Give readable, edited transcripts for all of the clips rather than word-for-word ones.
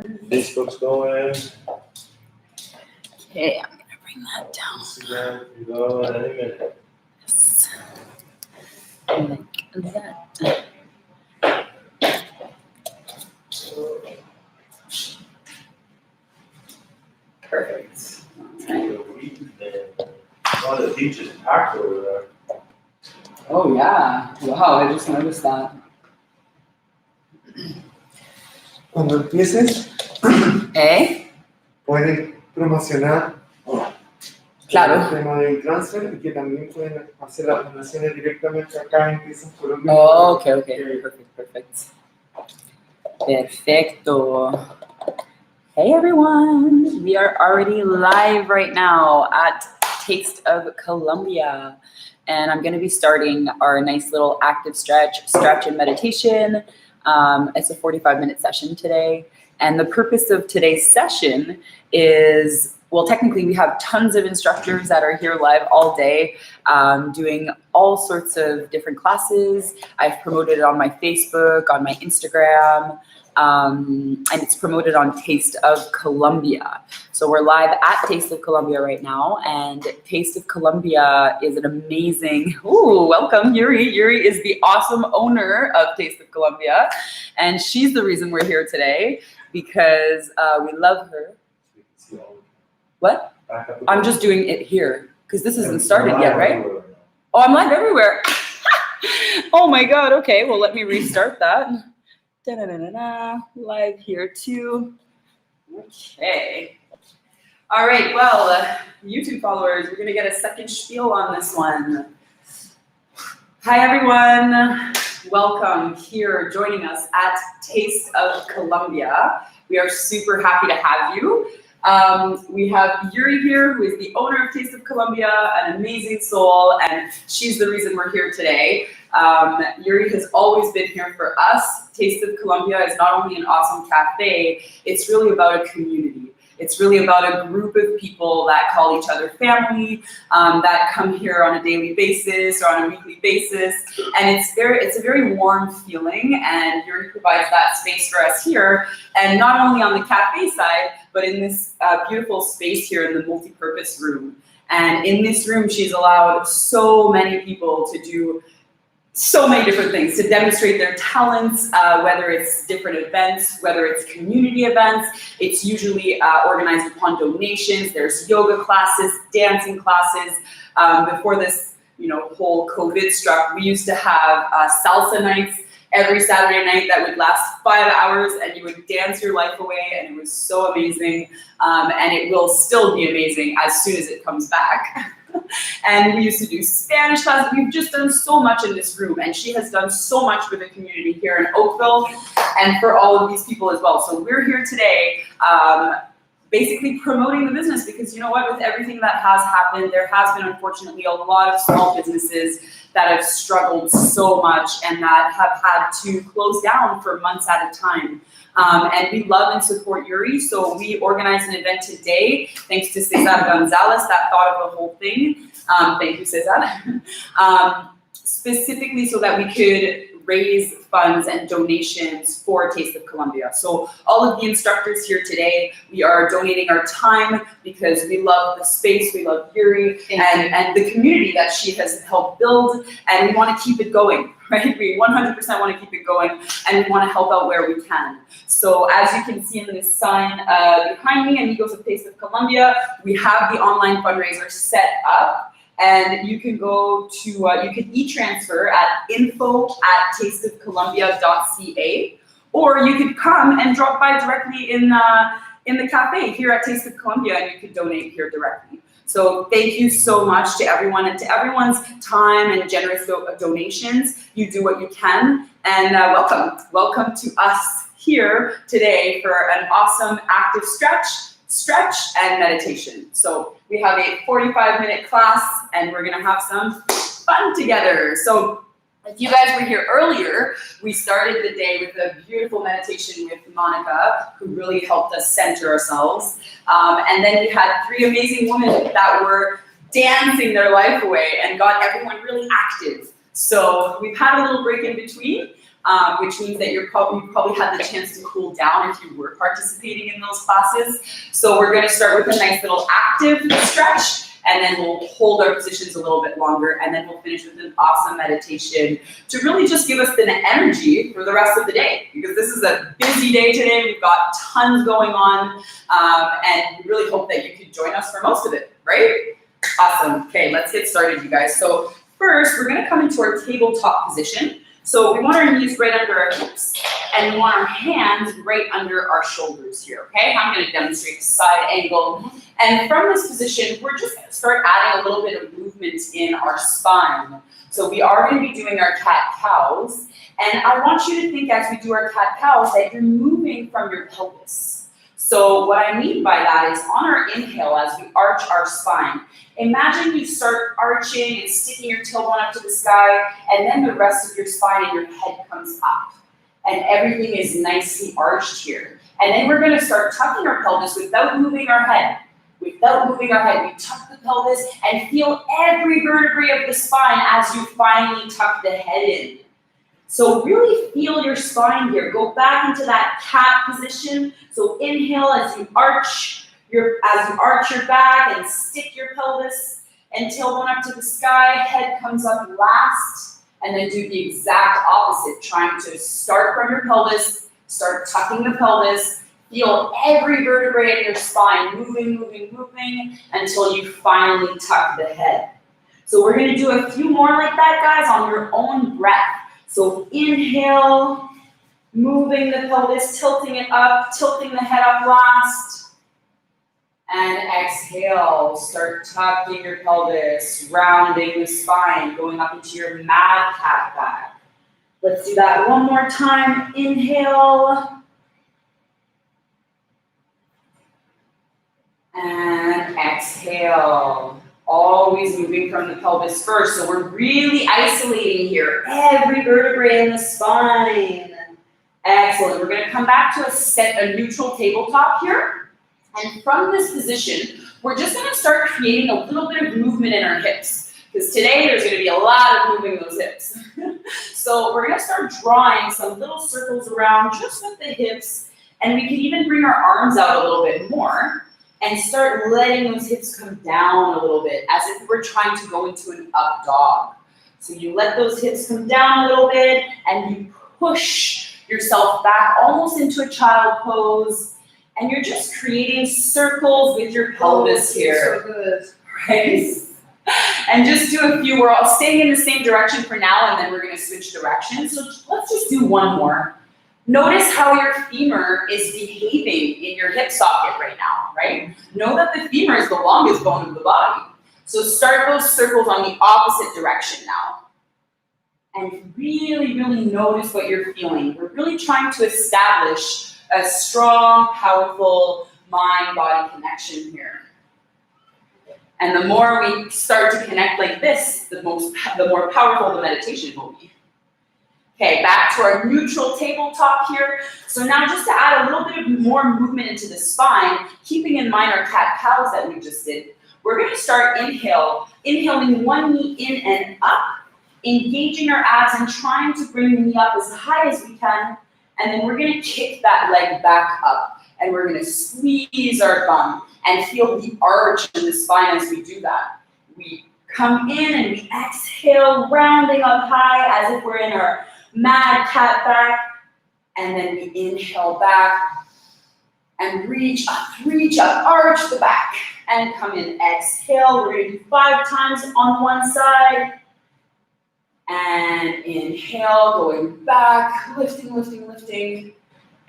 Facebook's going. Okay, I'm gonna bring that down. Instagram, you go in any minute. Yes. Like that. Perfect. One of the beaches packed over there. Oh yeah. Wow, I just noticed that. Cuando empieces, pueden promocionar Claro. el tema del transfer y que también pueden hacer las donaciones directamente acá en Pisos Colombia. Oh, okay. Perfect. Perfecto. Hey everyone, we are already live right now at Taste of Colombia, and I'm going to be starting our nice little active stretch and meditation. It's a 45-minute session today, and the purpose of today's session is, well, technically we have tons of instructors that are here live all day doing all sorts of different classes. I've promoted it on my Facebook, on my Instagram, and it's promoted on Taste of Colombia. So we're live at Taste of Colombia right now, and Taste of Colombia is an amazing, welcome Yuri. Yuri is the awesome owner of Taste of Colombia, and she's the reason we're here today because we love her. What? I'm just doing it here because this isn't started yet, right? Oh, I'm live everywhere. Oh my God, okay, well let me restart that. Live here too. Okay. All right, well, YouTube followers, we're gonna get a second spiel on this one. Hi everyone, welcome here joining us at Taste of Colombia. We are super happy to have you. We have Yuri here, who is the owner of Taste of Colombia, an amazing soul, and she's the reason we're here today. Yuri has always been here for us. Taste of Colombia is not only an awesome cafe, it's really about a community. It's really about a group of people that call each other family, that come here on a daily basis or on a weekly basis. And it's a very warm feeling, and Yuri provides that space for us here. And not only on the cafe side, but in this beautiful space here in the multi-purpose room. And in this room, she's allowed so many people to do so many different things, to demonstrate their talents, whether it's different events, whether it's community events. It's usually organized upon donations. There's yoga classes, dancing classes. Before this, whole COVID struck, we used to have salsa nights every Saturday night that would last 5 hours, and you would dance your life away, and it was so amazing. And it will still be amazing as soon as it comes back. And we used to do Spanish classes. We've just done so much in this room, and she has done so much for the community here in Oakville and for all of these people as well. So we're here today basically promoting the business, because you know what, with everything that has happened, there has been unfortunately a lot of small businesses that have struggled so much and that have had to close down for months at a time. And we love and support Yuri, so we organized an event today, thanks to Cesar Gonzalez that thought of the whole thing. Thank you, Cesar. Specifically so that we could raise funds and donations for Taste of Colombia. So all of the instructors here today, we are donating our time because we love the space, we love Yuri, and the community that she has helped build, and we want to keep it going, right? We 100% want to keep it going, and we want to help out where we can. So as you can see in this sign behind me, Amigos of Taste of Colombia, we have the online fundraiser set up. And you can go to, you can e-transfer at info@tasteofcolombia.ca, or you could come and drop by directly in the cafe here at Taste of Colombia, and you could donate here directly. So thank you so much to everyone, and to everyone's time and generous donations. You do what you can, and welcome to us here today for an awesome active stretch and meditation. So we have a 45-minute class, and we're gonna have some fun together. So if you guys were here earlier, we started the day with a beautiful meditation with Monica, who really helped us center ourselves. And then we had 3 amazing women that were dancing their life away and got everyone really active. So we've had a little break in between, which means that you probably had the chance to cool down if you were participating in those classes. So we're gonna start with a nice little active stretch, and then we'll hold our positions a little bit longer, and then we'll finish with an awesome meditation to really just give us the energy for the rest of the day, because this is a busy day today. We've got tons going on, and we really hope that you can join us for most of it, right? Awesome. Okay, let's get started, you guys. So first, we're gonna come into our tabletop position. So we want our knees right under our hips, and we want our hands right under our shoulders here, okay? I'm gonna demonstrate the side angle. And from this position, we're just gonna start adding a little bit of movement in our spine. So we are gonna be doing our cat-cows, and I want you to think as we do our cat-cows that you're moving from your pelvis. So what I mean by that is on our inhale, as we arch our spine, imagine you start arching and sticking your tailbone up to the sky, and then the rest of your spine and your head comes up. And everything is nicely arched here. And then we're gonna start tucking our pelvis without moving our head. Without moving our head, we tuck the pelvis and feel every vertebrae of the spine as you finally tuck the head in. So really feel your spine here. Go back into that cat position. So inhale as you arch your back and stick your pelvis and tailbone up to the sky. Head comes up last, and then do the exact opposite. Trying to start from your pelvis, start tucking the pelvis. Feel every vertebrae in your spine moving, moving, moving until you finally tuck the head. So we're gonna do a few more like that, guys, on your own breath. So inhale, moving the pelvis, tilting it up, tilting the head up last. And exhale, start tucking your pelvis, rounding the spine, going up into your mad cat back. Let's do that one more time. Inhale. And exhale. Always moving from the pelvis first. So we're really isolating here. Every vertebrae in the spine. Excellent. We're gonna come back to a neutral tabletop here. And from this position, we're just gonna start creating a little bit of movement in our hips. Because today there's gonna be a lot of moving those hips. So we're gonna start drawing some little circles around just with the hips. And we can even bring our arms out a little bit more and start letting those hips come down a little bit, as if we're trying to go into an up dog. So you let those hips come down a little bit, and you push yourself back almost into a child pose, and you're just creating circles with your pelvis here. So good. Right? And just do a few. We're all staying in the same direction for now, and then we're gonna switch directions. So let's just do one more. Notice how your femur is behaving in your hip socket right now, right? Know that the femur is the longest bone of the body. So start those circles on the opposite direction now. And really, really notice what you're feeling. We're really trying to establish a strong, powerful mind-body connection here. And the more we start to connect like this, the more powerful the meditation will be. Okay, back to our neutral tabletop here. So now just to add a little bit of more movement into the spine, keeping in mind our cat-cows that we just did, we're gonna start inhaling one knee in and up, engaging our abs and trying to bring the knee up as high as we can. And then we're gonna kick that leg back up, and we're gonna squeeze our bum and feel the arch in the spine as we do that. We come in and we exhale, rounding up high as if we're in our mad cat back, and then we inhale back and reach up, arch the back, and come in, exhale. We're gonna do 5 times on one side, and inhale, going back, lifting, lifting, lifting.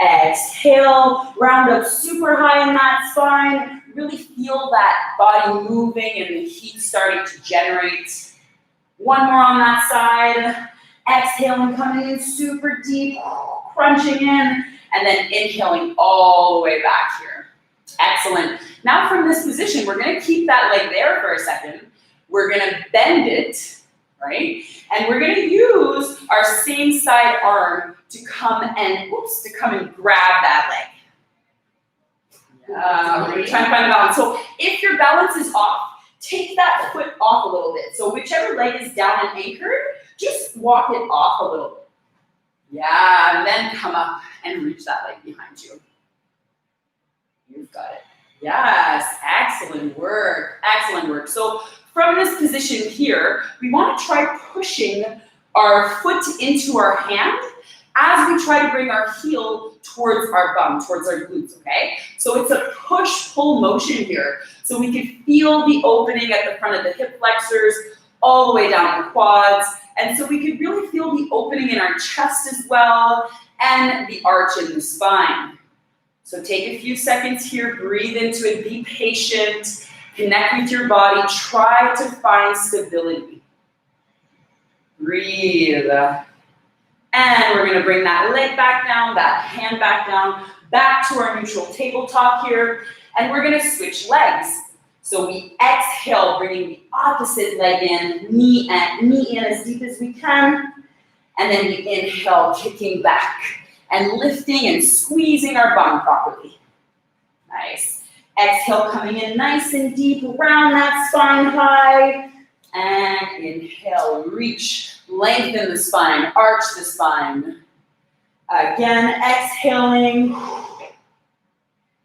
Exhale, round up super high in that spine. Really feel that body moving and the heat starting to generate. One more on that side. Exhaling, coming in super deep, crunching in, and then inhaling all the way back here. Excellent. Now from this position, we're gonna keep that leg there for a second. We're gonna bend it, right? And we're gonna use our same side arm to come and grab that leg. We're gonna try and find the balance. So if your balance is off, take that foot off a little bit. So whichever leg is down and anchored, just walk it off a little bit. Yeah, and then come up and reach that leg behind you. You've got it. Yes, excellent work, excellent work. So from this position here, we want to try pushing our foot into our hand as we try to bring our heel towards our bum, towards our glutes, okay? So it's a push-pull motion here. So we can feel the opening at the front of the hip flexors, all the way down the quads. And so we could really feel the opening in our chest as well, and the arch in the spine. So take a few seconds here, breathe into it, be patient, connect with your body, try to find stability. Breathe. And we're gonna bring that leg back down, that hand back down, back to our neutral tabletop here, and we're gonna switch legs. So we exhale, bringing the opposite leg in, knee in as deep as we can, and then we inhale, kicking back, and lifting and squeezing our bum properly. Nice. Exhale, coming in nice and deep, round that spine high, and inhale, reach, lengthen the spine, arch the spine. Again, exhaling,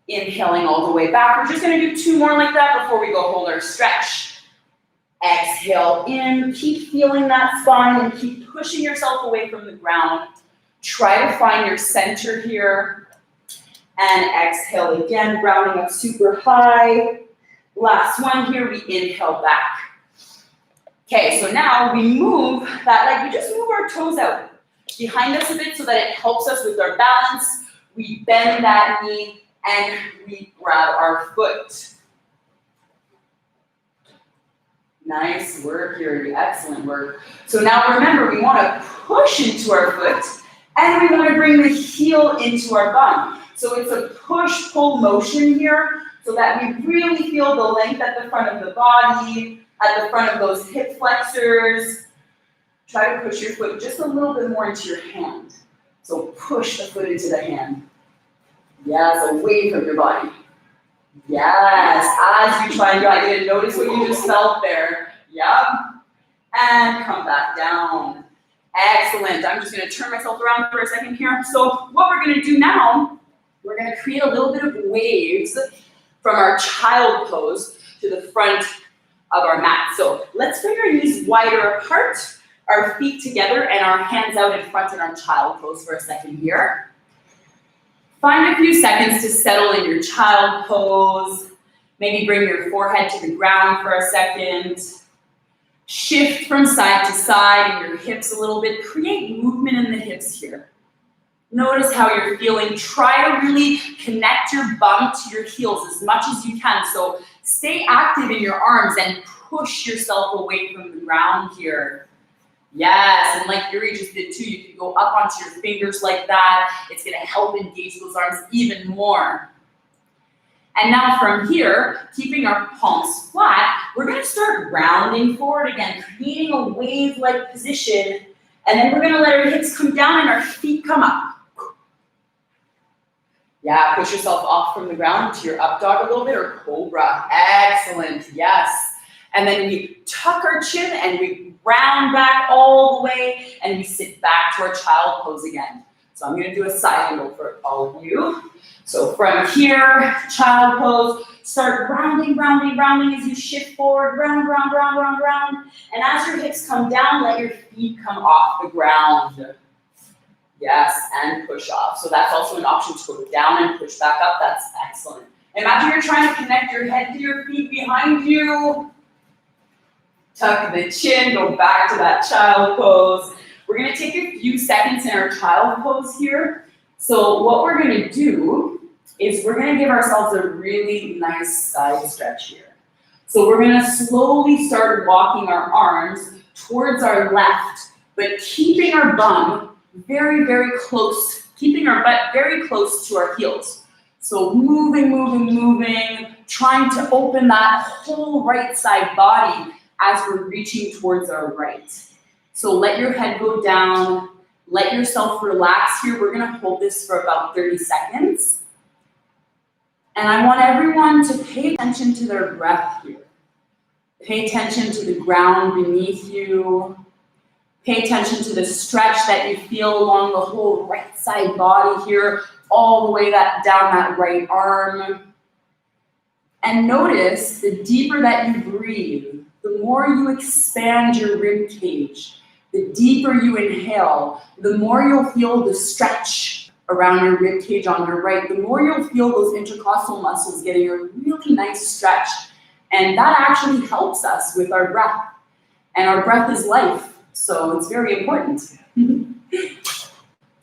inhaling all the way back. We're just gonna do 2 more like that before we go hold our stretch. Exhale in, keep feeling that spine and keep pushing yourself away from the ground. Try to find your center here. And exhale again, rounding up super high. Last one here, we inhale back. Okay, so now we move that leg, we just move our toes out behind us a bit so that it helps us with our balance. We bend that knee and we grab our foot. Nice work here, excellent work. So now remember, we want to push into our foot and we want to bring the heel into our bum. So it's a push-pull motion here so that we really feel the length at the front of the body, at the front of those hip flexors. Try to push your foot just a little bit more into your hand. So push the foot into the hand. Yes, away from your body. Yes, as you try and drag it in, notice what you just felt there. Yep. And come back down. Excellent. I'm just going to turn myself around for a second here. So what we're going to do now, we're going to create a little bit of waves from our child pose to the front of our mat. So let's bring our knees wider apart, our feet together, and our hands out in front in our child pose for a second here. Find a few seconds to settle in your child pose. Maybe bring your forehead to the ground for a second. Shift from side to side in your hips a little bit. Create movement in the hips here. Notice how you're feeling. Try to really connect your bum to your heels as much as you can. So stay active in your arms and push yourself away from the ground here. Yes, and like Yuri just did too, you can go up onto your fingers like that. It's gonna help engage those arms even more. And now from here, keeping our palms flat, we're gonna start rounding forward again, creating a wave-like position, and then we're gonna let our hips come down and our feet come up. Yeah, push yourself off from the ground to your up dog a little bit, or cobra. Excellent, yes. And then we tuck our chin and we round back all the way and we sit back to our child pose again. So I'm gonna do a side angle for all of you. So from here, child pose, start rounding, rounding, rounding as you shift forward, round, round, round, round, round. And as your hips come down, let your feet come off the ground. Yes, and push off. So that's also an option to go down and push back up. That's excellent. Imagine you're trying to connect your head to your feet behind you. Tuck the chin, go back to that child pose. We're gonna take a few seconds in our child pose here. So what we're gonna do is we're gonna give ourselves a really nice side stretch here. So we're gonna slowly start walking our arms towards our left, but keeping our bum very, very close, keeping our butt very close to our heels. So moving, moving, moving, trying to open that whole right side body as we're reaching towards our right. So let your head go down, let yourself relax here. We're gonna hold this for about 30 seconds. And I want everyone to pay attention to their breath here. Pay attention to the ground beneath you. Pay attention to the stretch that you feel along the whole right side body here, all the way down that right arm. And notice the deeper that you breathe, the more you expand your rib cage, the deeper you inhale, the more you'll feel the stretch around your rib cage on your right, the more you'll feel those intercostal muscles getting a really nice stretch. And that actually helps us with our breath. And our breath is life, so it's very important.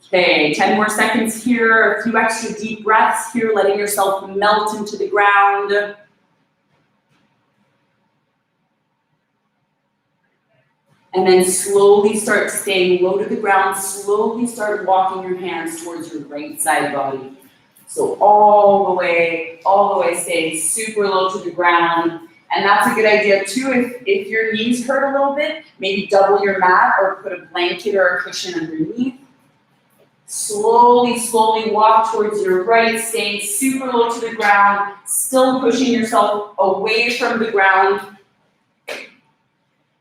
Okay, 10 more seconds here, a few extra deep breaths here, letting yourself melt into the ground. And then slowly start staying low to the ground, slowly start walking your hands towards your right side body. So all the way stay super low to the ground. And that's a good idea too, if your knees hurt a little bit, maybe double your mat or put a blanket or a cushion underneath. Slowly walk towards your right, staying super low to the ground, still pushing yourself away from the ground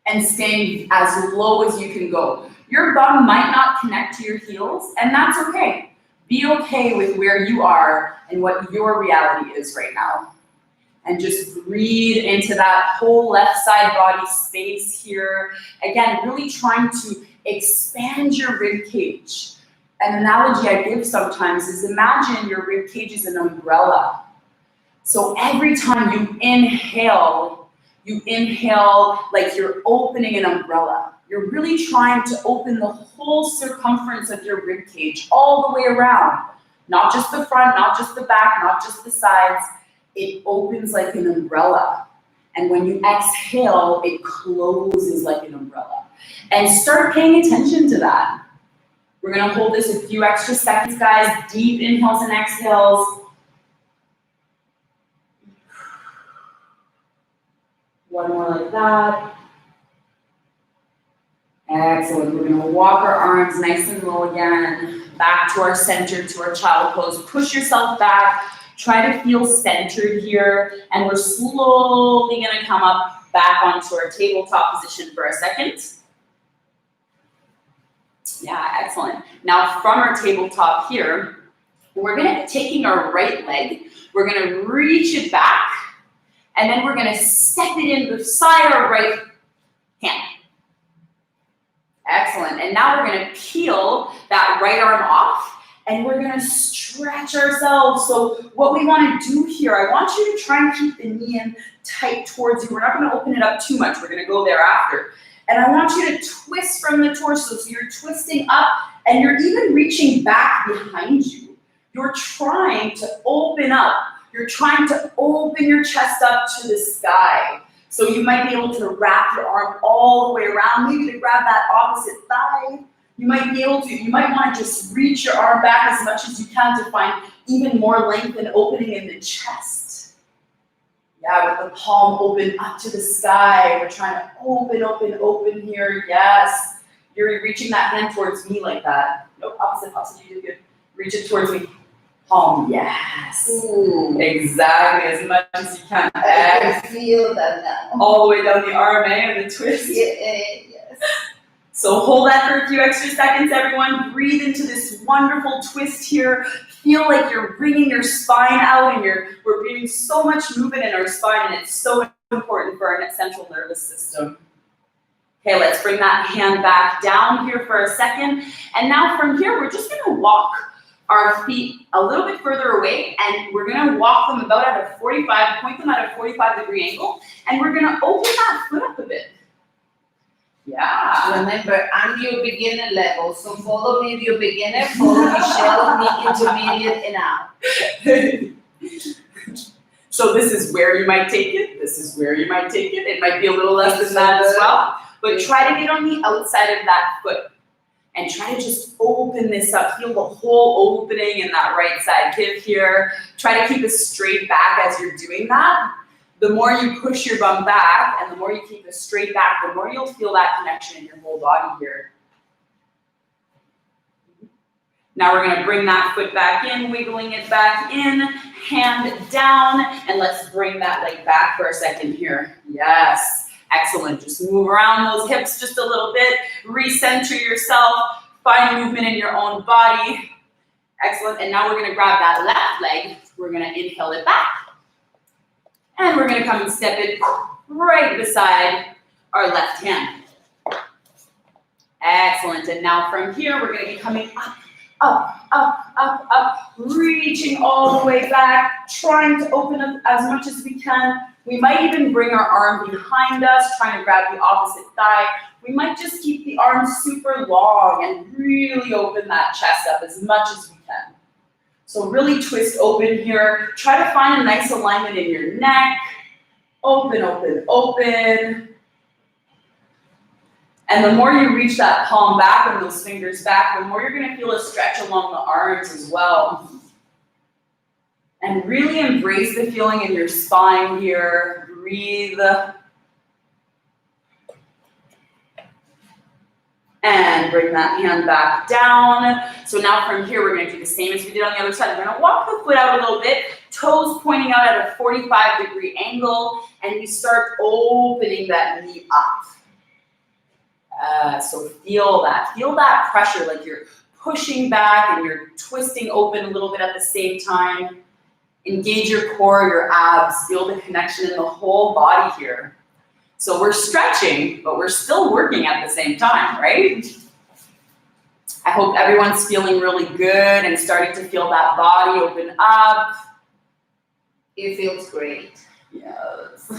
and staying as low as you can go. Your bum might not connect to your heels, and that's okay. Be okay with where you are and what your reality is right now. And just breathe into that whole left side body space here. Again, really trying to expand your rib cage. An analogy I give sometimes is imagine your rib cage is an umbrella. So every time you inhale like you're opening an umbrella. You're really trying to open the whole circumference of your rib cage all the way around. Not just the front, not just the back, not just the sides. It opens like an umbrella. And when you exhale, it closes like an umbrella. And start paying attention to that. We're gonna hold this a few extra seconds, guys. Deep inhales and exhales. One more like that. Excellent. We're gonna walk our arms nice and low again. Back to our center, to our child pose. Push yourself back. Try to feel centered here. And we're slowly gonna come up back onto our tabletop position for a second. Yeah, excellent. Now from our tabletop here, we're gonna be taking our right leg, we're gonna reach it back, and then we're gonna step it in beside our right hand. Excellent, and now we're gonna peel that right arm off, and we're gonna stretch ourselves. So what we wanna do here, I want you to try and keep the knee in tight towards you. We're not gonna open it up too much, we're gonna go there after. And I want you to twist from the torso. So you're twisting up and you're even reaching back behind you. You're trying to open up. You're trying to open your chest up to the sky. So you might be able to wrap your arm all the way around, maybe to grab that opposite thigh. You might want to just reach your arm back as much as you can to find even more length and opening in the chest. Yeah, with the palm open up to the sky. We're trying to open here. Yes. You're reaching that hand towards me like that. No, opposite, you did good. Reach it towards me. Palm, yes. Ooh. Exactly, as much as you can. I can feel that now. All the way down the arm, and the twist. Yes. So hold that for a few extra seconds, everyone. Breathe into this wonderful twist here. Feel like you're bringing your spine out, and we're bringing so much movement in our spine, and it's so important for our central nervous system. Okay, let's bring that hand back down here for a second. And now from here, we're just gonna walk our feet a little bit further away, and we're gonna walk them about at a 45, point them at a 45-degree angle, and we're gonna open that foot up a bit. Yeah. Remember, I'm your beginner level, so follow me, your beginner, follow Michelle, me, intermediate, and out. So this is where you might take it. This is where you might take it. It might be a little less than that as well. But try to get on the outside of that foot. And try to just open this up. Feel the whole opening in that right side hip here. Try to keep a straight back as you're doing that. The more you push your bum back and the more you keep it straight back, the more you'll feel that connection in your whole body here. Now we're gonna bring that foot back in, wiggling it back in, hand down, and let's bring that leg back for a second here. Yes. Excellent. Just move around those hips just a little bit. Recenter yourself. Find movement in your own body. Excellent. And now we're going to grab that left leg. We're going to inhale it back. And we're going to come and step it right beside our left hand. Excellent. And now from here, we're going to be coming up, up, up, up, up, reaching all the way back, trying to open up as much as we can. We might even bring our arm behind us, trying to grab the opposite thigh. We might just keep the arms super long and really open that chest up as much as we can. So really twist open here. Try to find a nice alignment in your neck. Open, open, open. And the more you reach that palm back and those fingers back, the more you're going to feel a stretch along the arms as well. And really embrace the feeling in your spine here. Breathe. And bring that hand back down. So now from here, we're going to do the same as we did on the other side. We're going to walk the foot out a little bit, toes pointing out at a 45-degree angle, and you start opening that knee up. So feel that pressure, like you're pushing back and you're twisting open a little bit at the same time. Engage your core, your abs, feel the connection in the whole body here. So we're stretching, but we're still working at the same time, right? I hope everyone's feeling really good and starting to feel that body open up. It feels great. Yes.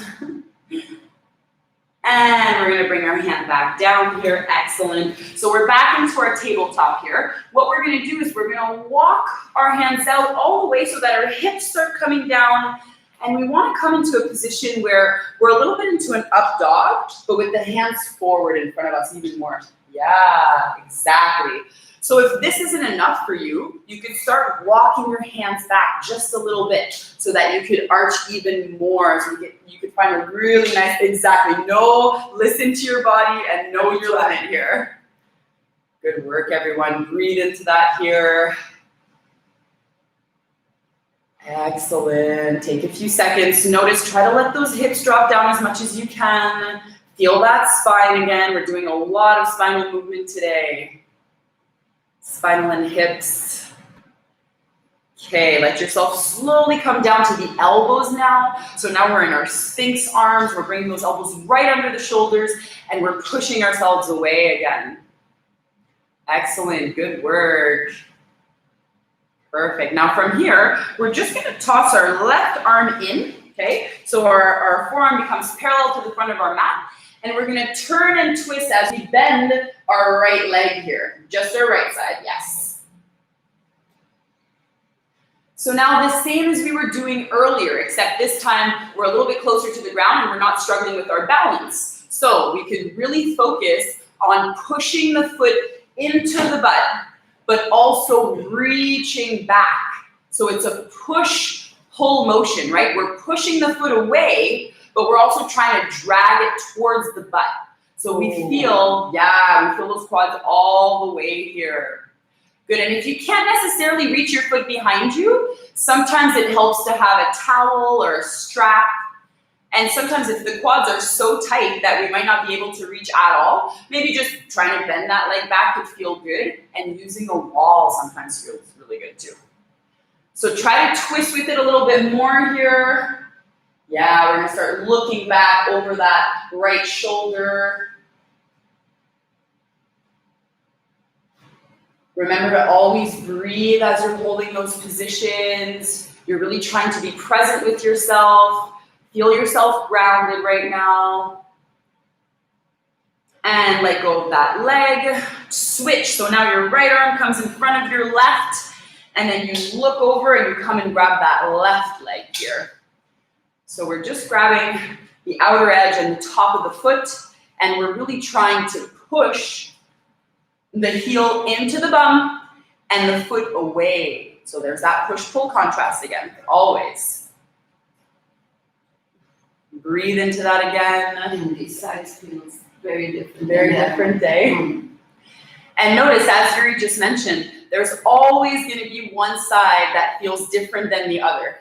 And we're going to bring our hand back down here. Excellent. So we're back into our tabletop here. What we're going to do is we're going to walk our hands out all the way so that our hips start coming down. And we want to come into a position where we're a little bit into an up dog, but with the hands forward in front of us even more. Yeah, exactly. So if this isn't enough for you, you could start walking your hands back just a little bit so that you could arch even more. So you could find a really nice, exactly. Listen to your body and know your limit here. Good work, everyone. Breathe into that here. Excellent. Take a few seconds. Notice, try to let those hips drop down as much as you can. Feel that spine again. We're doing a lot of spinal movement today. Spinal and hips. Okay, let yourself slowly come down to the elbows now. So now we're in our Sphinx arms. We're bringing those elbows right under the shoulders and we're pushing ourselves away again. Excellent, good work. Perfect. Now from here, we're just going to toss our left arm in, okay? So our forearm becomes parallel to the front of our mat, and we're going to turn and twist as we bend our right leg here. Just our right side, yes. So now the same as we were doing earlier, except this time we're a little bit closer to the ground and we're not struggling with our balance. So we could really focus on pushing the foot into the butt, but also reaching back. So it's a push-pull motion, right? We're pushing the foot away, but we're also trying to drag it towards the butt. So we feel those quads all the way here. Good, and if you can't necessarily reach your foot behind you, sometimes it helps to have a towel or a strap. And sometimes if the quads are so tight that we might not be able to reach at all, maybe just trying to bend that leg back could feel good, and using a wall sometimes feels really good too. So try to twist with it a little bit more here. Yeah, we're gonna start looking back over that right shoulder. Remember to always breathe as you're holding those positions. You're really trying to be present with yourself. Feel yourself grounded right now. And let go of that leg. Switch. So now your right arm comes in front of your left, and then you look over and you come and grab that left leg here. So we're just grabbing the outer edge and the top of the foot, and we're really trying to push the heel into the bum and the foot away. So there's that push-pull contrast again, always. Breathe into that again. And this side feels very different. Very different day. And notice, as Yuri just mentioned, there's always going to be one side that feels different than the other.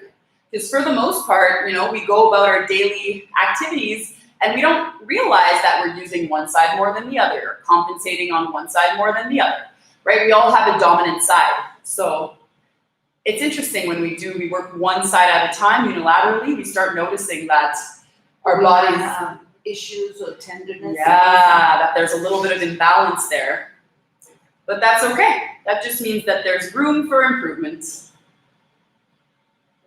Because for the most part, we go about our daily activities And we don't realize that we're using one side more than the other, or compensating on one side more than the other, right? We all have a dominant side. So it's interesting when we work one side at a time unilaterally, we start noticing that our bodies have issues or tenderness. yeah, that there's a little bit of imbalance there. But that's okay. That just means that there's room for improvement.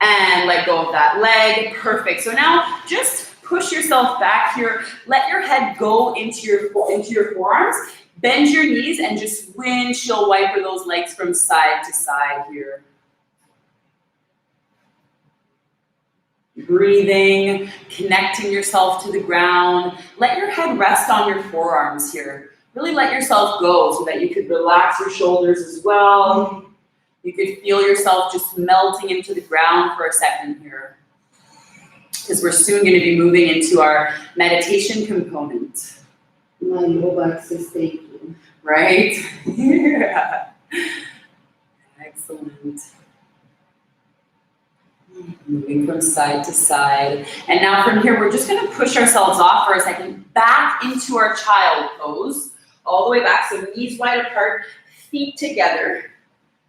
And let go of that leg. Perfect. So now just push yourself back here. Let your head go into your forearms. Bend your knees and just windshield wiper those legs from side to side here. Breathing, connecting yourself to the ground. Let your head rest on your forearms here. Really let yourself go so that you could relax your shoulders as well. You could feel yourself just melting into the ground for a second here. Because we're soon going to be moving into our meditation component. My low back says thank you. Right? Yeah. Excellent. Moving from side to side. And now from here, we're just going to push ourselves off for a second, back into our child pose, all the way back. So knees wide apart, feet together.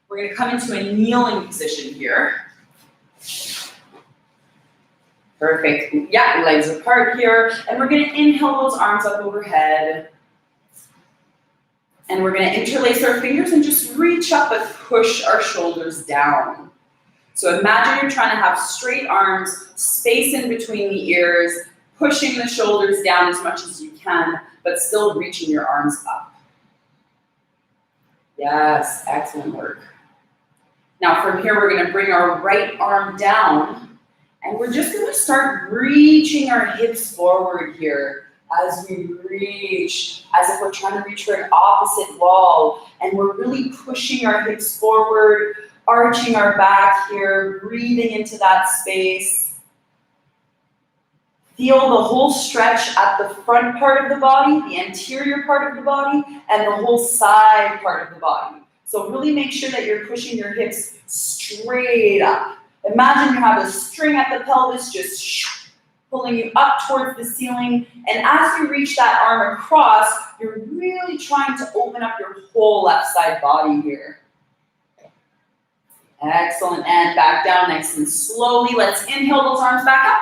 We're going to come into a kneeling position here. Perfect. Yeah, legs apart here. And we're going to inhale those arms up overhead. And we're going to interlace our fingers and just reach up and push our shoulders down. So imagine you're trying to have straight arms, space in between the ears, pushing the shoulders down as much as you can, but still reaching your arms up. Yes, excellent work. Now from here, we're going to bring our right arm down, and we're just going to start reaching our hips forward here as we reach, as if we're trying to reach for an opposite wall, and we're really pushing our hips forward, arching our back here, breathing into that space. Feel the whole stretch at the front part of the body, the anterior part of the body, and the whole side part of the body. So really make sure that you're pushing your hips straight up. Imagine you have a string at the pelvis just pulling you up towards the ceiling. And as you reach that arm across, you're really trying to open up your whole left side body here. Excellent. And back down nice and slowly. Let's inhale those arms back up.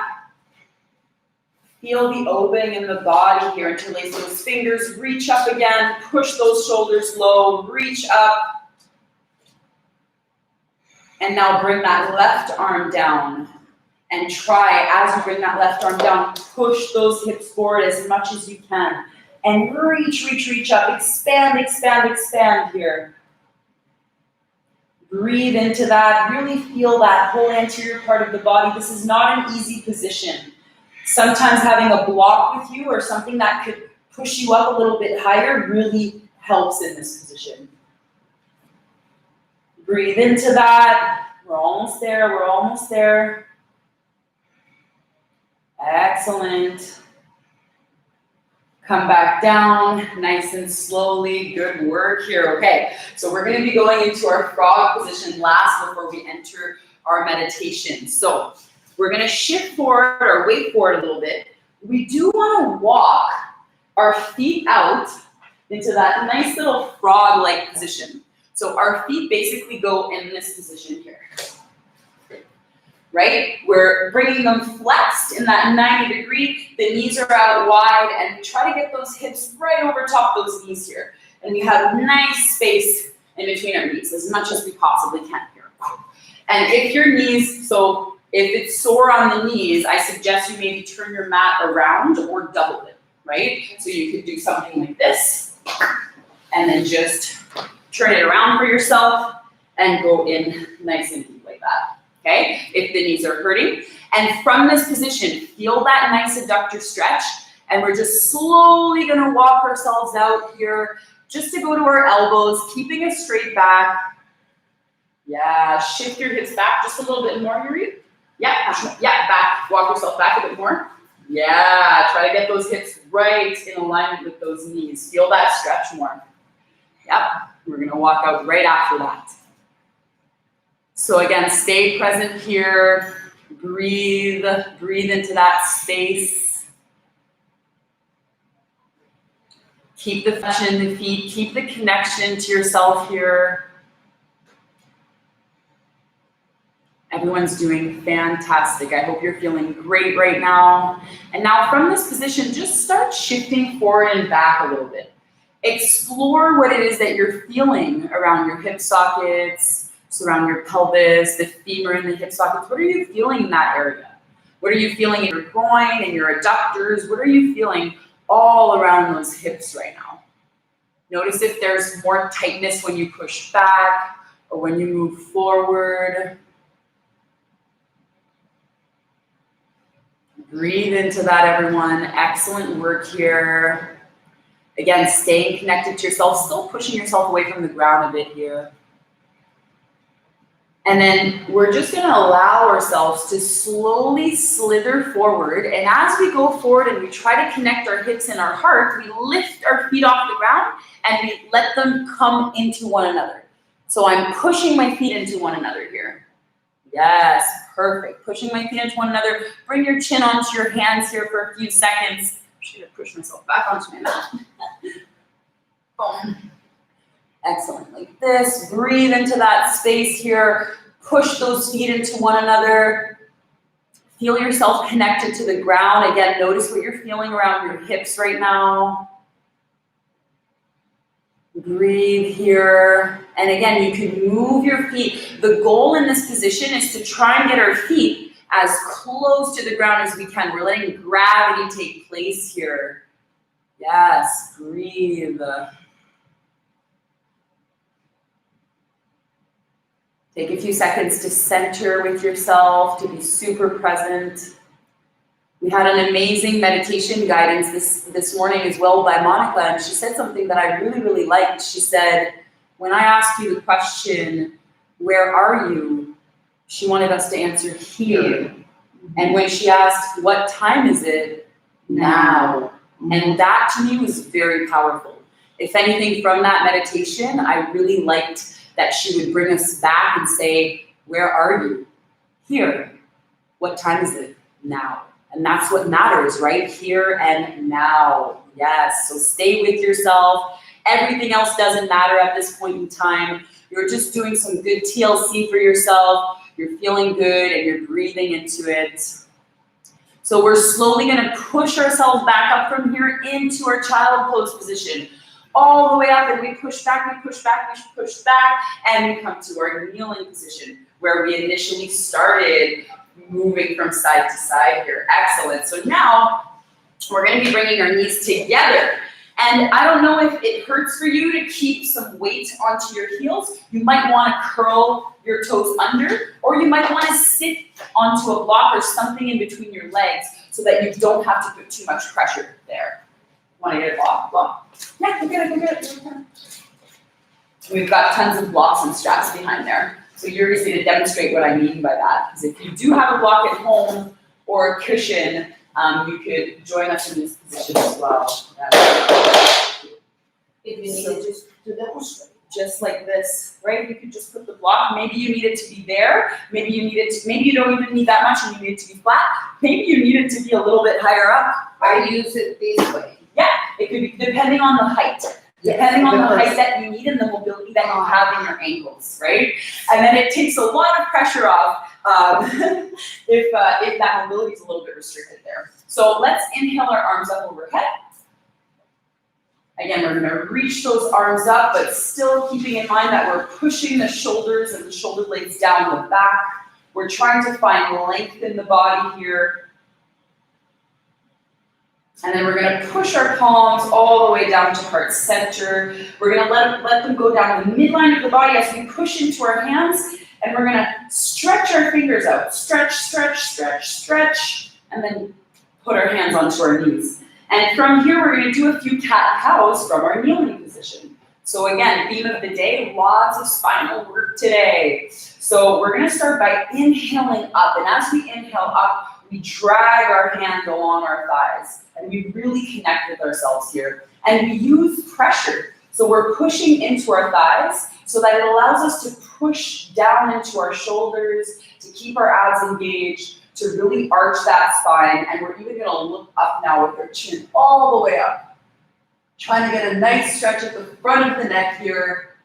Feel the opening in the body here. Interlace those fingers. Reach up again. Push those shoulders low. Reach up. And now bring that left arm down. And try, as you bring that left arm down, push those hips forward as much as you can. And reach, reach, reach up. Expand, expand, expand here. Breathe into that. Really feel that whole anterior part of the body. This is not an easy position. Sometimes having a block with you or something that could push you up a little bit higher really helps in this position. Breathe into that. We're almost there. We're almost there. Excellent. Come back down, nice and slowly. Good work here. Okay, so we're going to be going into our frog position last before we enter our meditation. So we're going to shift forward or wait forward a little bit. We do want to walk our feet out into that nice little frog-like position. So our feet basically go in this position here. Right? We're bringing them flexed in that 90 degree. The knees are out wide, and we try to get those hips right over top those knees here. And we have nice space in between our knees, as much as we possibly can here. And if your knees, so if it's sore on the knees, I suggest you maybe turn your mat around or double it, right? So you could do something like this, and then just turn it around for yourself, and go in nice and deep like that. Okay, if the knees are hurting. And from this position, feel that nice adductor stretch. And we're just slowly going to walk ourselves out here just to go to our elbows, keeping a straight back. Yeah, shift your hips back just a little bit more, Yuri. Yeah, back. Walk yourself back a bit more. Yeah, try to get those hips right in alignment with those knees. Feel that stretch more. Yep, we're going to walk out right after that. So again, stay present here, breathe into that space. Keep the flexion in the feet, keep the connection to yourself here. Everyone's doing fantastic. I hope you're feeling great right now. And now from this position, just start shifting forward and back a little bit. Explore what it is that you're feeling around your hip sockets, around your pelvis, the femur and the hip sockets. What are you feeling in that area? What are you feeling in your groin and your adductors? What are you feeling all around those hips right now? Notice if there's more tightness when you push back or when you move forward. Breathe into that, everyone. Excellent work here. Again, staying connected to yourself, still pushing yourself away from the ground a bit here. And then we're just going to allow ourselves to slowly slither forward. And as we go forward and we try to connect our hips and our heart, we lift our feet off the ground and we let them come into one another. So I'm pushing my feet into one another here. Yes, perfect. Pushing my feet into one another. Bring your chin onto your hands here for a few seconds. I should have pushed myself back onto my mat. Boom. Excellent, like this. Breathe into that space here. Push those feet into one another. Feel yourself connected to the ground. Again, notice what you're feeling around your hips right now. Breathe here. And again, you can move your feet. The goal in this position is to try and get our feet as close to the ground as we can. We're letting gravity take place here. Yes, breathe. Take a few seconds to center with yourself, to be super present. We had an amazing meditation guidance this morning as well by Monica, and she said something that I really, really liked. She said, when I asked you the question, where are you? She wanted us to answer here. And when she asked, what time is it? Now. And that to me was very powerful. If anything from that meditation, I really liked that she would bring us back and say, where are you? Here. What time is it? Now. And that's what matters, right? Here and now. Yes, so stay with yourself. Everything else doesn't matter at this point in time. You're just doing some good TLC for yourself. You're feeling good and you're breathing into it. So we're slowly gonna push ourselves back up from here into our child pose position. All the way up, and we push back, we push back, we push back, and we come to our kneeling position where we initially started moving from side to side here. Excellent. So now we're going to be bringing our knees together. And I don't know if it hurts for you to keep some weight onto your heels. You might want to curl your toes under, or you might want to sit onto a block or something in between your legs so that you don't have to put too much pressure there. Want to get a block? Yeah, go get it. We've got tons of blocks and straps behind there. So you're just going to demonstrate what I mean by that. Because if you do have a block at home or a cushion, you could join us in this position as well. If you need to just to demonstrate. Just like this, right? You could just put the block. Maybe you need it to be there. Maybe you need it to, maybe you don't even need that much and you need it to be flat. Maybe you need it to be a little bit higher up. I use it this way. Yeah, it could be depending on the height. Depending on the height that you need and the mobility that you have in your ankles, right? And then it takes a lot of pressure off if that mobility is a little bit restricted there. So let's inhale our arms up overhead. Again, we're gonna reach those arms up, but still keeping in mind that we're pushing the shoulders and the shoulder blades down the back. We're trying to find length in the body here. And then we're gonna push our palms all the way down to heart center. We're gonna let them go down the midline of the body as we push into our hands, and we're gonna stretch our fingers out. Stretch, stretch, stretch, stretch, and then put our hands onto our knees. And from here, we're gonna do a few cat-cows from our kneeling position. So again, theme of the day, lots of spinal work today. So we're gonna start by inhaling up, and as we inhale up, we drag our hand along our thighs, and we really connect with ourselves here. And we use pressure. So we're pushing into our thighs so that it allows us to push down into our shoulders, to keep our abs engaged, to really arch that spine. And we're even gonna look up now with our chin all the way up. Trying to get a nice stretch at the front of the neck here.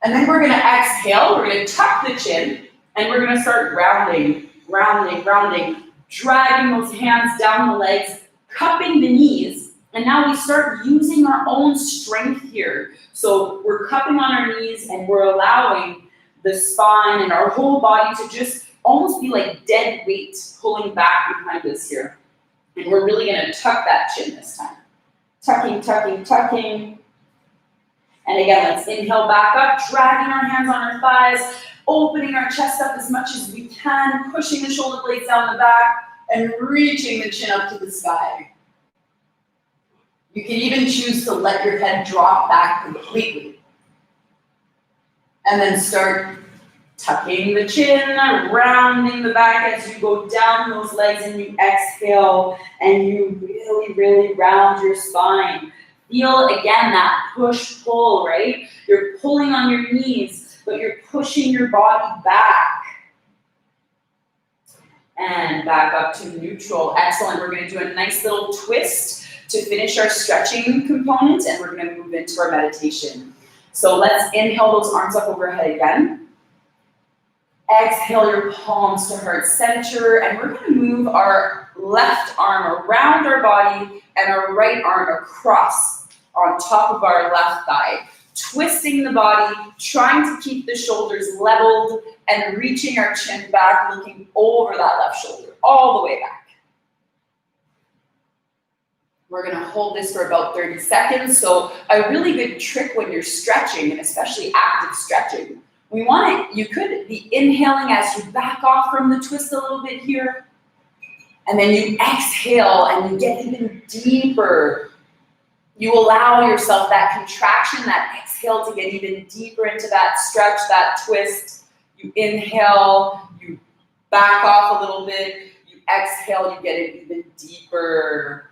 And then we're gonna exhale, we're gonna tuck the chin, and we're gonna start rounding, rounding, rounding, dragging those hands down the legs, cupping the knees. And now we start using our own strength here. So we're cupping on our knees and we're allowing the spine and our whole body to just almost be like dead weight pulling back behind us here. And we're really gonna tuck that chin this time. Tucking, tucking, tucking. And again, let's inhale back up, dragging our hands on our thighs, opening our chest up as much as we can, pushing the shoulder blades down the back, and reaching the chin up to the sky. You can even choose to let your head drop back completely. And then start tucking the chin, rounding the back as you go down those legs and you exhale and you really, really round your spine. Feel again that push-pull, right? You're pulling on your knees, but you're pushing your body back. And back up to neutral. Excellent. We're going to do a nice little twist to finish our stretching component, and we're going to move into our meditation. So let's inhale those arms up overhead again. Exhale your palms to heart center, and we're going to move our left arm around our body and our right arm across on top of our left thigh, twisting the body, trying to keep the shoulders leveled and reaching our chin back, looking over that left shoulder, all the way back. We're gonna hold this for about 30 seconds. So a really good trick when you're stretching, and especially active stretching, you could be inhaling as you back off from the twist a little bit here, and then you exhale and you get even deeper. You allow yourself that contraction, that exhale to get even deeper into that stretch, that twist. You inhale, you back off a little bit, you exhale, you get it even deeper.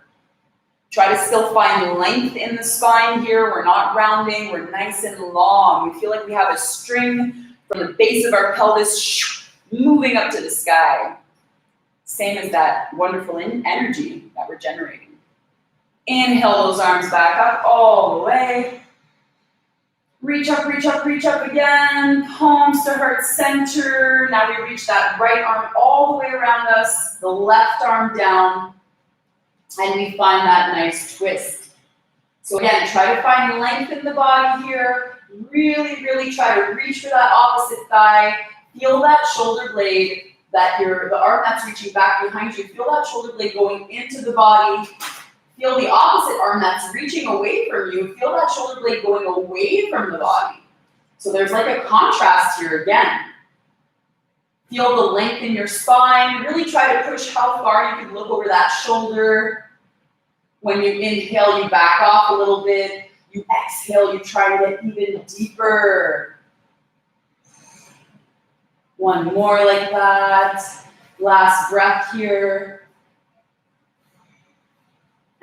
Try to still find length in the spine here. We're not rounding, we're nice and long. We feel like we have a string from the base of our pelvis moving up to the sky. Same as that wonderful energy that we're generating. Inhale those arms back up all the way. Reach up, reach up, reach up again. Palms to heart center. Now we reach that right arm all the way around us, the left arm down. And we find that nice twist. So again, try to find length in the body here. Really, really try to reach for that opposite thigh. Feel that shoulder blade, the arm that's reaching back behind you. Feel that shoulder blade going into the body. Feel the opposite arm that's reaching away from you. Feel that shoulder blade going away from the body. So there's like a contrast here again. Feel the length in your spine. Really try to push how far you can look over that shoulder. When you inhale, you back off a little bit. You exhale, you try to get even deeper. One more like that. Last breath here.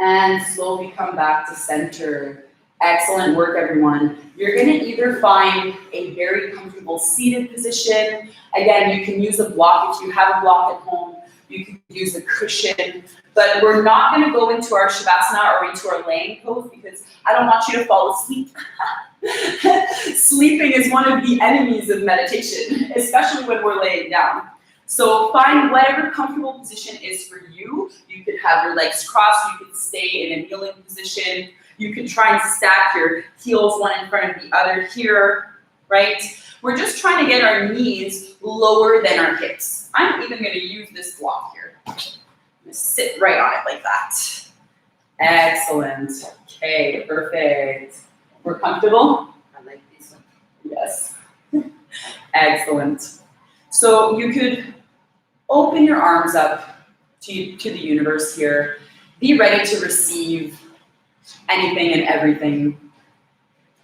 And slowly come back to center. Excellent work, everyone. You're gonna either find a very comfortable seated position. Again, you can use a block if you have a block at home. You can use a cushion, but we're not gonna go into our Shavasana or into our laying pose because I don't want you to fall asleep. Sleeping is one of the enemies of meditation, especially when we're laying down. So find whatever comfortable position is for you. You could have your legs crossed, you could stay in a kneeling position. You can try and stack your heels one in front of the other here, right? We're just trying to get our knees lower than our hips. I'm even gonna use this block here. I'm gonna sit right on it like that. Excellent. Okay, perfect. We're comfortable? I like this one. Yes. Excellent. So you could open your arms up to the universe here. Be ready to receive anything and everything.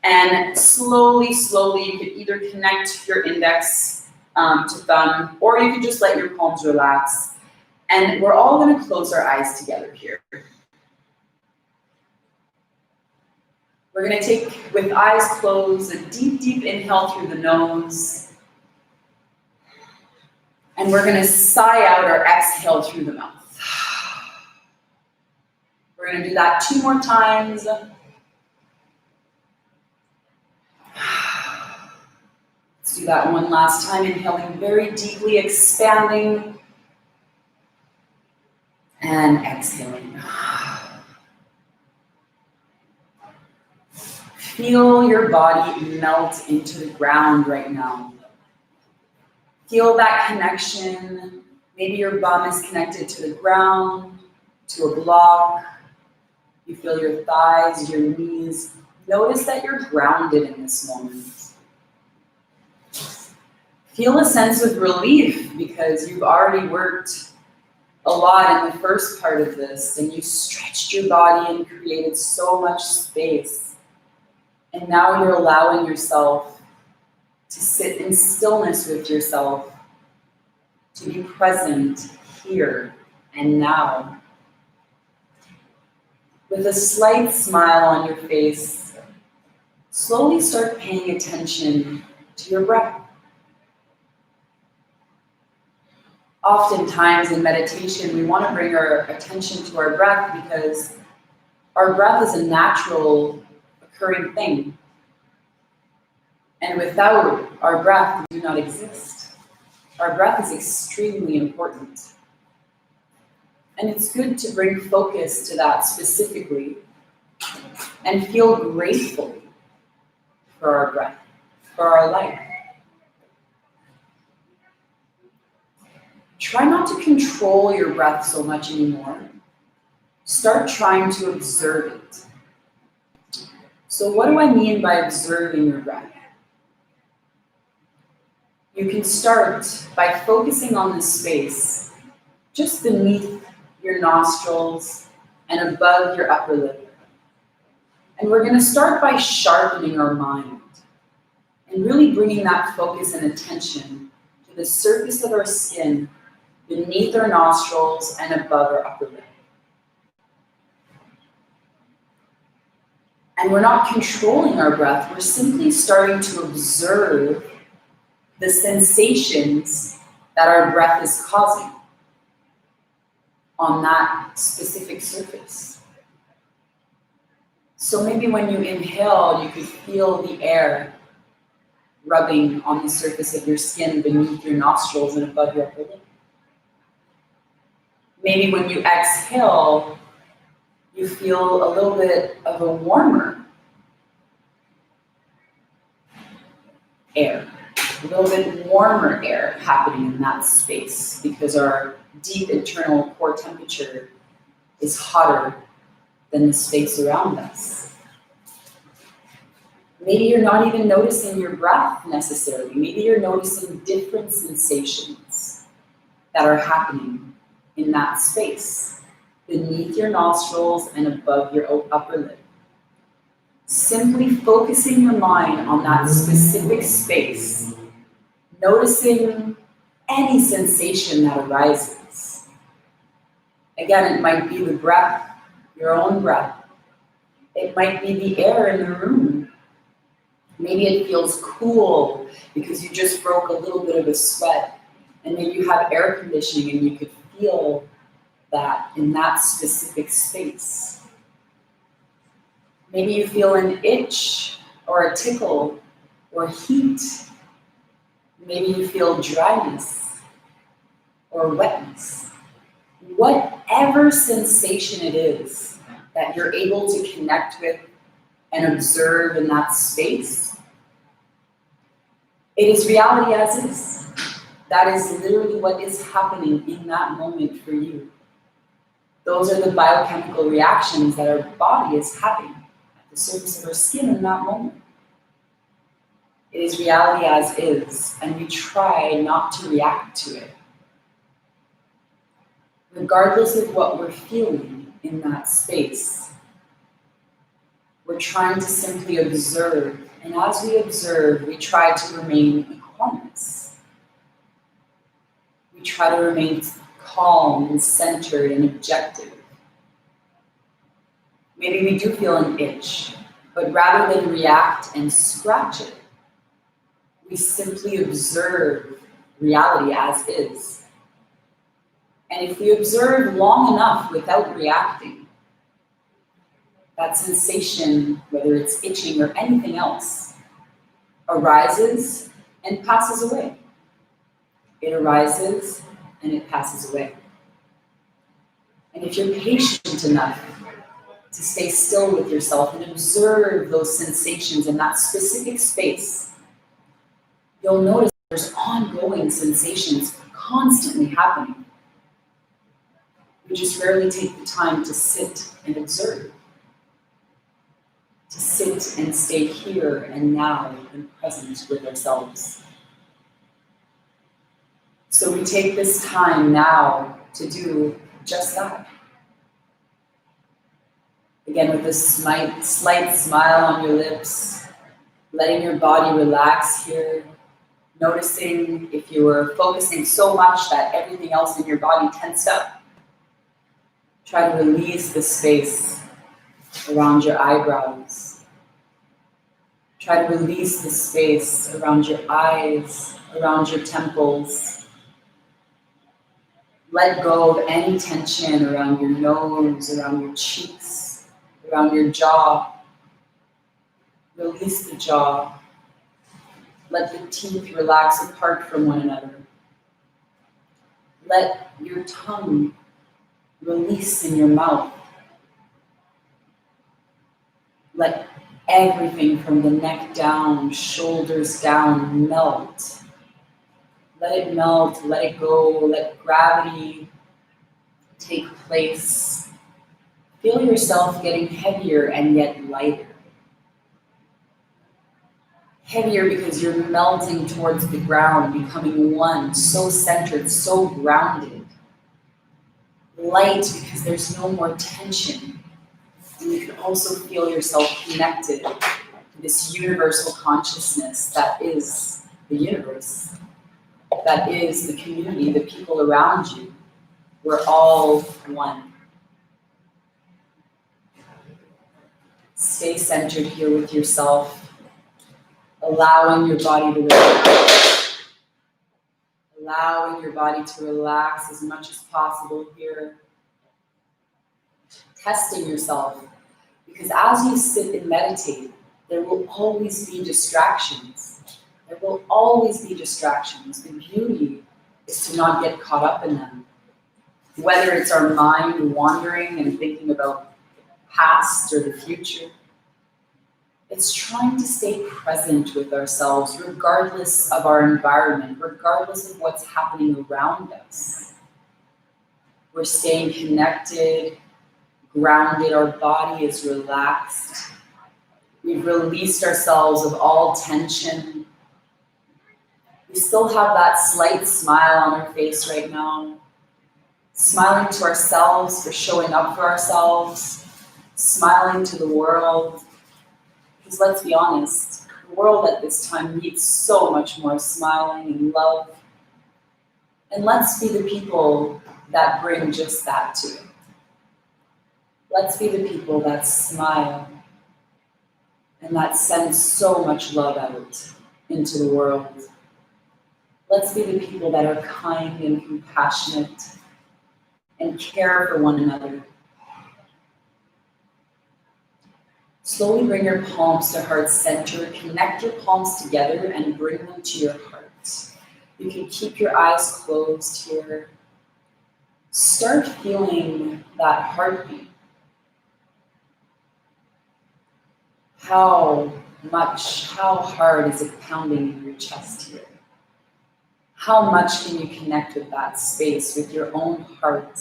And slowly, slowly, you could either connect your index to thumb, or you could just let your palms relax. And we're all gonna close our eyes together here. We're gonna take, with eyes closed, a deep, deep inhale through the nose. And we're gonna sigh out or exhale through the mouth. We're We're gonna do that 2 more times. Let's do that one last time, inhaling very deeply, expanding, and exhaling. Feel your body melt into the ground right now. Feel that connection. Maybe your bum is connected to the ground, to a block. You feel your thighs, your knees. Notice that you're grounded in this moment. Feel a sense of relief because you've already worked a lot in the first part of this, and you stretched your body and created so much space. And now you're allowing yourself to sit in stillness with yourself, to be present here and now. With a slight smile on your face, slowly start paying attention to your breath. Oftentimes in meditation, we want to bring our attention to our breath because our breath is a natural occurring thing. And without our breath, we do not exist. Our breath is extremely important. And it's good to bring focus to that specifically and feel grateful for our breath, for our life. Try not to control your breath so much anymore. Start trying to observe it. So what do I mean by observing your breath? You can start by focusing on the space just beneath your nostrils and above your upper lip. And we're going to start by sharpening our mind and really bringing that focus and attention to the surface of our skin beneath our nostrils and above our upper lip. And we're not controlling our breath, we're simply starting to observe the sensations that our breath is causing on that specific surface. So maybe when you inhale, you could feel the air rubbing on the surface of your skin beneath your nostrils and above your upper lip. Maybe when you exhale, you feel a little bit of a warmer air, a little bit warmer air happening in that space because our deep internal core temperature is hotter than the space around us. Maybe you're not even noticing your breath necessarily. Maybe you're noticing different sensations that are happening in that space, beneath your nostrils and above your upper lip. Simply focusing your mind on that specific space, noticing any sensation that arises. Again, it might be the breath, your own breath. It might be the air in the room. Maybe it feels cool because you just broke a little bit of a sweat, and maybe you have air conditioning and you could feel that in that specific space. Maybe you feel an itch or a tickle or heat. Maybe you feel dryness or wetness. Whatever sensation it is that you're able to connect with and observe in that space, it is reality as is. That is literally what is happening in that moment for you. Those are the biochemical reactions that our body is having at the surface of our skin in that moment. It is reality as is, and we try not to react to it. Regardless of what we're feeling in that space, we're trying to simply observe, and as we observe, we try to remain equanimous. We try to remain calm and centered and objective. Maybe we do feel an itch, but rather than react and scratch it, we simply observe reality as is. And if we observe long enough without reacting, that sensation, whether it's itching or anything else, arises and passes away. It arises and it passes away. And if you're patient enough to stay still with yourself and observe those sensations in that specific space, you'll notice there's ongoing sensations constantly happening. We just rarely take the time to sit and observe, to sit and stay here and now and present with ourselves. So we take this time now to do just that. Again, with a slight smile on your lips, letting your body relax here, noticing if you were focusing so much that everything else in your body tensed up. Try to release the space around your eyebrows. Try to release the space around your eyes, around your temples. Let go of any tension around your nose, around your cheeks, around your jaw. Release the jaw. Let the teeth relax apart from one another. Let your tongue release in your mouth. Let everything from the neck down, shoulders down, melt. Let it melt, let it go, let gravity take place. Feel yourself getting heavier and yet lighter. Heavier because you're melting towards the ground, becoming one, so centered, so grounded. Light because there's no more tension. And you can also feel yourself connected to this universal consciousness that is the universe, that is the community, the people around you. We're all one. Stay centered here with yourself, allowing your body to relax. Allowing your body to relax as much as possible here. Testing yourself, because as you sit and meditate, there will always be distractions. There will always be distractions. The beauty is to not get caught up in them. Whether it's our mind wandering and thinking about the past or the future, it's trying to stay present with ourselves regardless of our environment, regardless of what's happening around us. We're staying connected, grounded, our body is relaxed. We've released ourselves of all tension. We still have that slight smile on our face right now. Smiling to ourselves for showing up for ourselves. Smiling to the world. Because let's be honest, the world at this time needs so much more smiling and love. And let's be the people that bring just that to it. Let's be the people that smile and that send so much love out into the world. Let's be the people that are kind and compassionate and care for one another. Slowly bring your palms to heart center. Connect your palms together and bring them to your heart. You can keep your eyes closed here. Start feeling that heartbeat. How hard is it pounding in your chest here? How much can you connect with that space, with your own heart?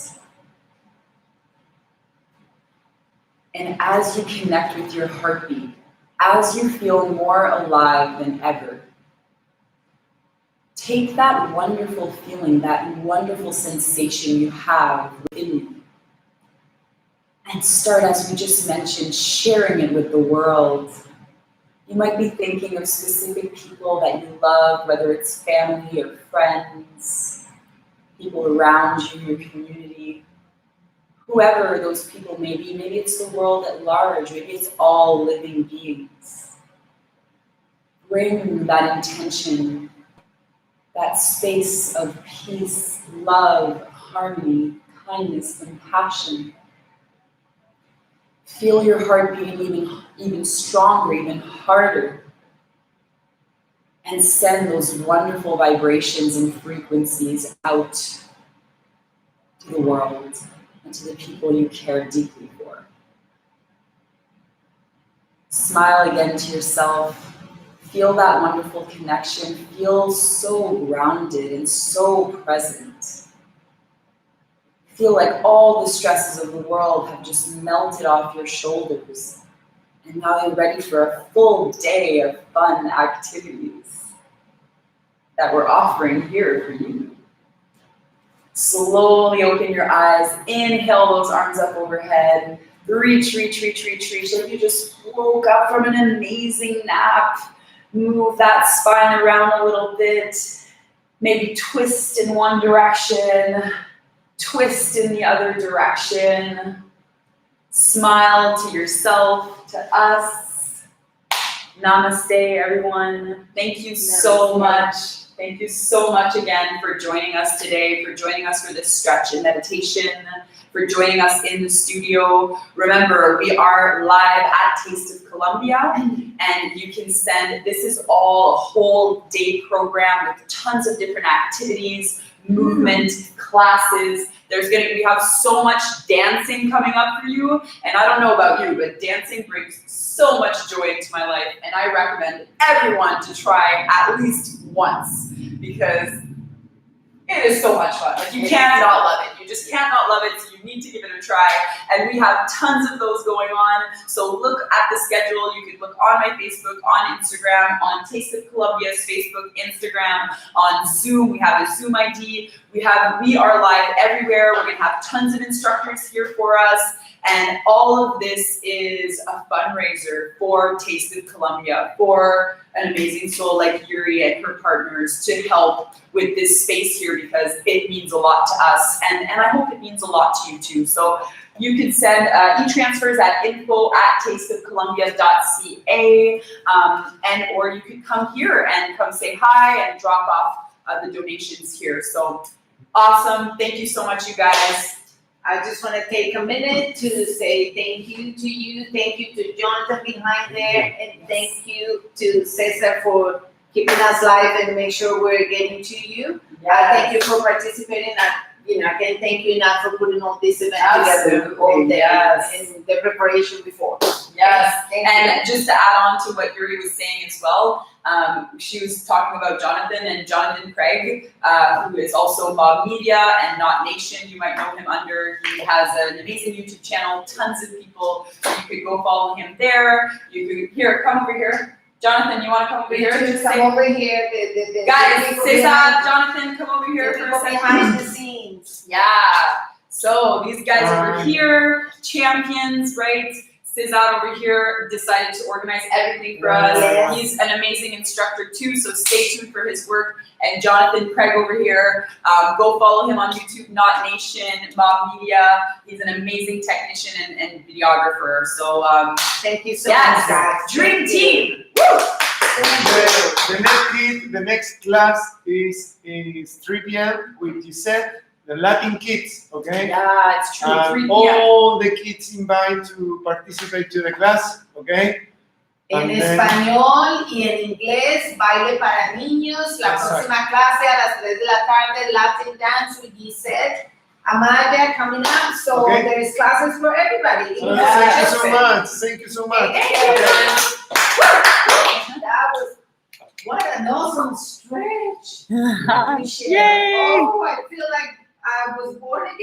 And as you connect with your heartbeat, as you feel more alive than ever, take that wonderful feeling, that wonderful sensation you have within you, and start, as we just mentioned, sharing it with the world. You might be thinking of specific people that you love, whether it's family or friends, people around you, your community, whoever those people may be. Maybe it's the world at large, maybe it's all living beings. Bring that intention, that space of peace, love, harmony, kindness, compassion. Feel your heart beating even stronger, even harder. And send those wonderful vibrations and frequencies out to the world and to the people you care deeply for. Smile again to yourself. Feel that wonderful connection. Feel so grounded and so present. Feel like all the stresses of the world have just melted off your shoulders. And now you're ready for a full day of fun activities that we're offering here for you. Slowly open your eyes. Inhale those arms up overhead. Reach, reach, reach, reach, reach. Like you just woke up from an amazing nap. Move that spine around a little bit. Maybe twist in one direction. Twist in the other direction. Smile to yourself, to us. Namaste, everyone. Thank you so much. Thank you so much again for joining us today, for joining us for this stretch and meditation, for joining us in the studio. Remember, we are live at Taste of Colombia, and you can send, this is all a whole day program with tons of different activities, movement, classes. We have so much dancing coming up for you, and I don't know about you, but dancing brings so much joy into my life, and I recommend everyone to try at least once, because it is so much fun. Like, you can't not love it. You just can't not love it, so you need to give it a try. And we have tons of those going on. So look at the schedule. You can look on my Facebook, on Instagram, on Taste of Colombia's Facebook, Instagram, on Zoom. We have a Zoom ID. We are live everywhere. We're going to have tons of instructors here for us. And all of this is a fundraiser for Taste of Colombia, for an amazing soul like Yuri and her partners to help with this space here, because it means a lot to us, and I hope it means a lot to you too. So you can send e-transfers at info@tasteofcolombia.ca, or you could come here and come say hi and drop off the donations here. So awesome. Thank you so much, you guys. I just want to take a minute to say thank you to you. Thank you to Jonathan behind there. And thank you to Cesar for keeping us live and make sure we're getting to you. Thank you for participating. I can't thank you enough for putting all this event together all day and the preparation before. Yes, Thank and you. just to add on to what Yuri was saying as well, she was talking about Jonathan and Jonathan Craig, who is also Mob Media and Not Nation. You might know him under. He has an amazing YouTube channel, tons of people. So you could go follow him there. You could come over here. Jonathan, you want to come over here? Just come over here. Guys, Cesar, Jonathan, come over here for a second. Behind the scenes. Yeah. So these guys over here, champions, right? Cesar over here decided to organize everything for us. Yes. He's an amazing instructor too, so stay tuned for his work. And Jonathan Craig over here, go follow him on YouTube, Not Nation, Mob Media. He's an amazing technician and videographer. So Thank you so much, guys. Dream team. The next class is 3 p.m. with Gisette, the Latin kids, okay? Yeah, it's true. 3 p.m. All the kids invite to participate to the class, okay? En And then- español y en inglés, baile para niños. La Exacto. próxima clase a las 3 de la tarde, Latin dance with Gisette, Amaya coming up. So Okay. there's classes for everybody. So thank you so much. Thank you so much. That was, what an awesome stretch. Yay! Oh, I feel like I was born again.